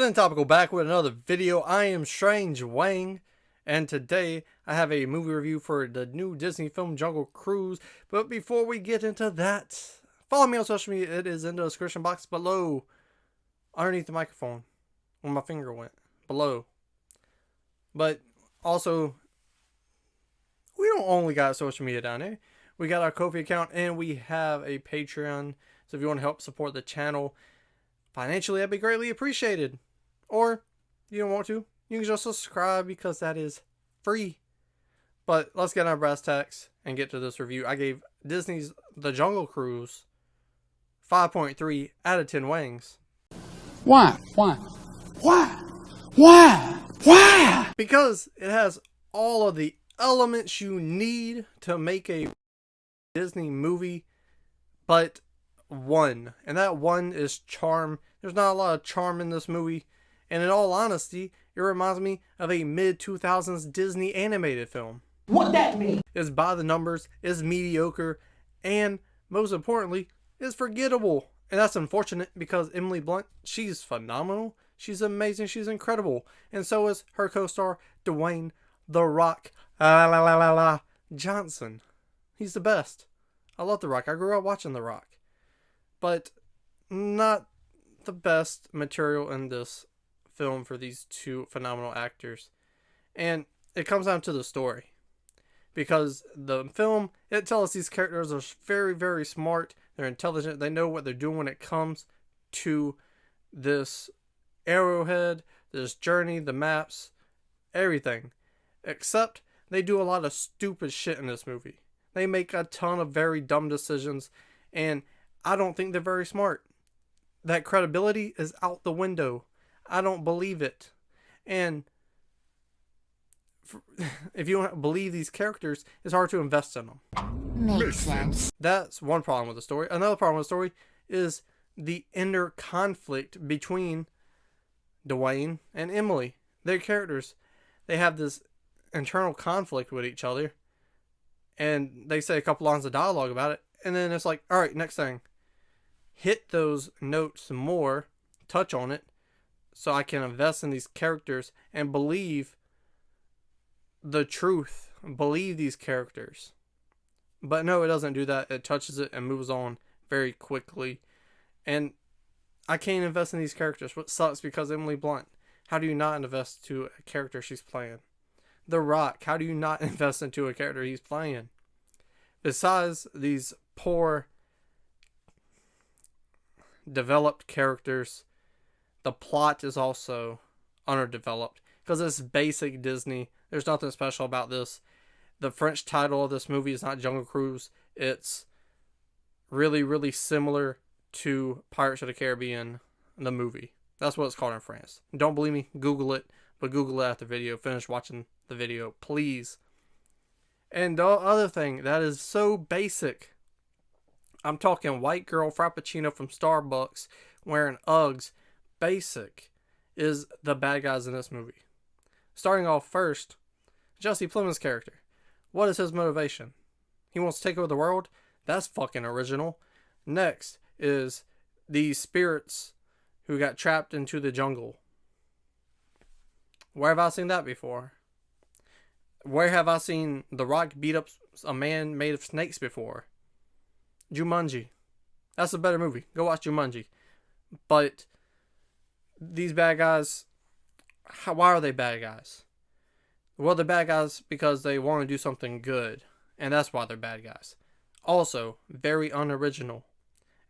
Then Topical back with another video. I am Strange Wang, and today I have a movie review for the new Disney film Jungle Cruise. But before we get into that, follow me on social media. It is in the description box below, underneath the microphone, where my finger went, below. But also, we don't only got social media down there. We got our Ko-fi account, and we have a Patreon. So if you want to help support the channel financially, that'd be greatly appreciated. Or, you don't want to, you can just subscribe because that is free. But let's get on our brass tacks and get to this review. I gave Disney's The Jungle Cruise 5.3 out of 10 Wangs. Why? Why? Because it has all of the elements you need to make a Disney movie, but one. And that one is charm. There's not a lot of charm in this movie. And in all honesty, it reminds me of a mid-2000s Disney animated film. What that mean? It's by the numbers, is mediocre, and most importantly, is forgettable. And that's unfortunate because Emily Blunt, she's phenomenal. She's amazing. She's incredible. And so is her co-star, Dwayne "The Rock" Johnson. He's the best. I love The Rock. I grew up watching The Rock. But not the best material in this film for these two phenomenal actors. And it comes down to the story. Because the film, it tells us these characters are very, very smart. They're intelligent. They know what they're doing when it comes to this arrowhead, this journey, the maps, everything. Except they do a lot of stupid shit in this movie. They make a ton of very dumb decisions, and I don't think they're very smart. That credibility is out the window. I don't believe it. And if you don't believe these characters, it's hard to invest in them. Makes sense. That's one problem with the story. Another problem with the story is the inner conflict between Dwayne and Emily. Their characters, they have this internal conflict with each other, and they say a couple lines of dialogue about it, and then it's like, all right, next thing, hit those notes more, touch on it, so I can invest in these characters and believe the truth, believe these characters. But no, it doesn't do that. It touches it and moves on very quickly, and I can't invest in these characters, which sucks because Emily Blunt, how do you not invest to a character she's playing? The Rock, how do you not invest into a character he's playing? Besides these poor developed characters, the plot is also underdeveloped because it's basic Disney. There's nothing special about this. The French title of this movie is not Jungle Cruise. It's really, really similar to Pirates of the Caribbean, the movie. That's what it's called in France. Don't believe me? Google it. But Google it after the video. Finish watching the video, please. And the other thing that is so basic, I'm talking white girl frappuccino from Starbucks wearing Uggs. Basic is the bad guys in this movie. Starting off first, Jesse Plemons' character. What is his motivation? He wants to take over the world? That's fucking original. Next is these spirits who got trapped into the jungle. Where have I seen that before? Where have I seen The Rock beat up a man made of snakes before? Jumanji. That's a better movie. Go watch Jumanji. But these bad guys, why are they bad guys? Well, they're bad guys because they want to do something good. And that's why they're bad guys. Also, very unoriginal.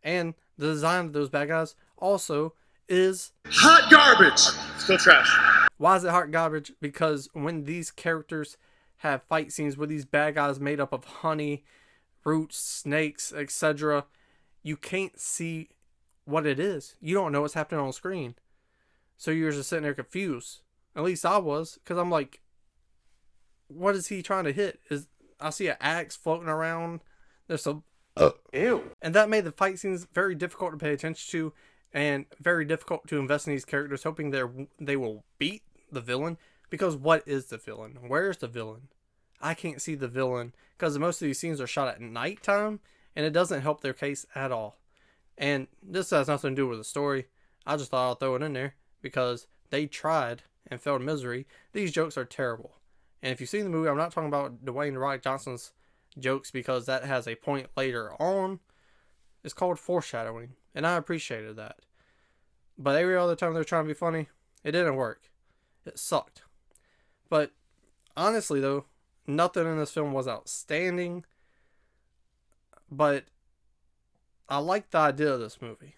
And the design of those bad guys also is hot garbage. Still trash. Why is it hot garbage? Because when these characters have fight scenes with these bad guys made up of honey, roots, snakes, etc., you can't see what it is. You don't know what's happening on screen. So you're just sitting there confused. At least I was, because I'm like, what is he trying to hit? I see an axe floating around. There's some ew. And that made the fight scenes very difficult to pay attention to and very difficult to invest in these characters, hoping they will beat the villain. Because what is the villain? Where's the villain? I can't see the villain because most of these scenes are shot at nighttime, and it doesn't help their case at all. And this has nothing to do with the story. I just thought I'll throw it in there because they tried and failed misery. These jokes are terrible. And if you've seen the movie, I'm not talking about Dwayne "The Rock" Johnson's jokes because that has a point later on. It's called foreshadowing, and I appreciated that. But every other time they're trying to be funny, it didn't work. It sucked. But honestly, though, nothing in this film was outstanding. But I liked the idea of this movie.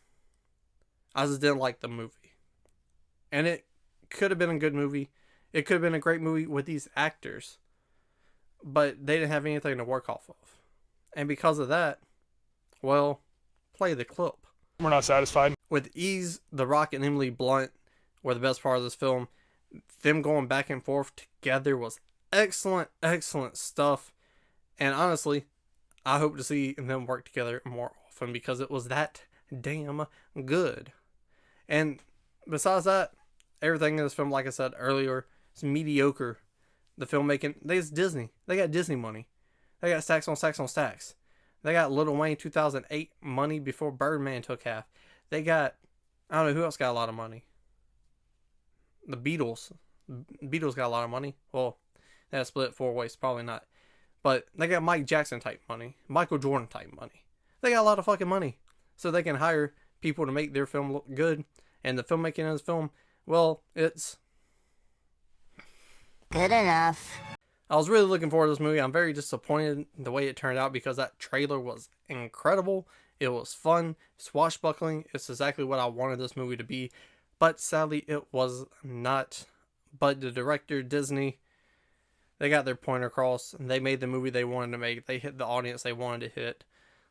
I just didn't like the movie. And it could have been a good movie. It could have been a great movie with these actors. But they didn't have anything to work off of. And because of that, well, play the clip. We're not satisfied. With ease, The Rock and Emily Blunt were the best part of this film. Them going back and forth together was excellent, excellent stuff. And honestly, I hope to see them work together more often because it was that damn good. And besides that, everything in this film, like I said earlier, is mediocre. The filmmaking, it's Disney. They got Disney money. They got stacks on stacks on stacks. They got Lil Wayne 2008 money before Birdman took half. They got, I don't know who else got a lot of money. The Beatles. Beatles got a lot of money. Well, that split 4 ways, probably not. But they got Mike Jackson type money. Michael Jordan type money. They got a lot of fucking money. So they can hire people to make their film look good. And the filmmaking in this film, well, it's Good enough. I was really looking forward to this movie. I'm very disappointed in the way it turned out because that trailer was incredible. It was fun, swashbuckling. It's exactly what I wanted this movie to be. But sadly, it was not. But the director, Disney, they got their point across. And they made the movie they wanted to make. They hit the audience they wanted to hit.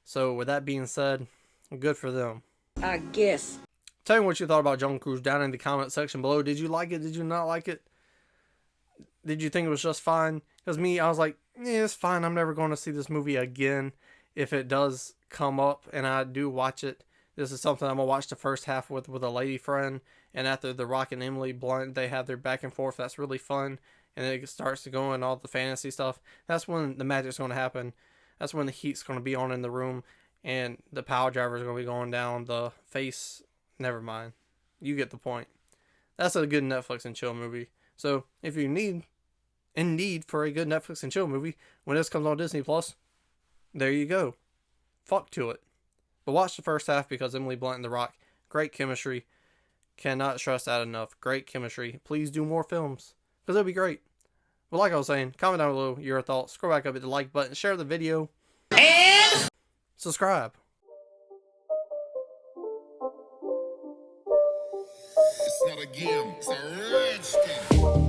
So with that being said, good for them. I guess. Tell me what you thought about Jungle Cruise down in the comment section below. Did you like it? Did you not like it? Did you think it was just fine? Because me, I was like, yeah, it's fine. I'm never going to see this movie again. If it does come up and I do watch it, this is something I'm going to watch the first half with a lady friend. And after The Rock and Emily Blunt, they have their back and forth. That's really fun. And then it starts to go in all the fantasy stuff. That's when the magic's going to happen. That's when the heat's going to be on in the room. And the power driver is going to be going down the face. Never mind. You get the point. That's a good Netflix and chill movie. So if you're in need for a good Netflix and chill movie, when this comes on Disney Plus, there you go. Fuck to it. But watch the first half because Emily Blunt and The Rock, great chemistry. Cannot stress that enough. Great chemistry. Please do more films because it'll be great. But like I was saying, comment down below your thoughts. Scroll back up at the like button. Share the video. And subscribe. It's not a game, it's a rich thing.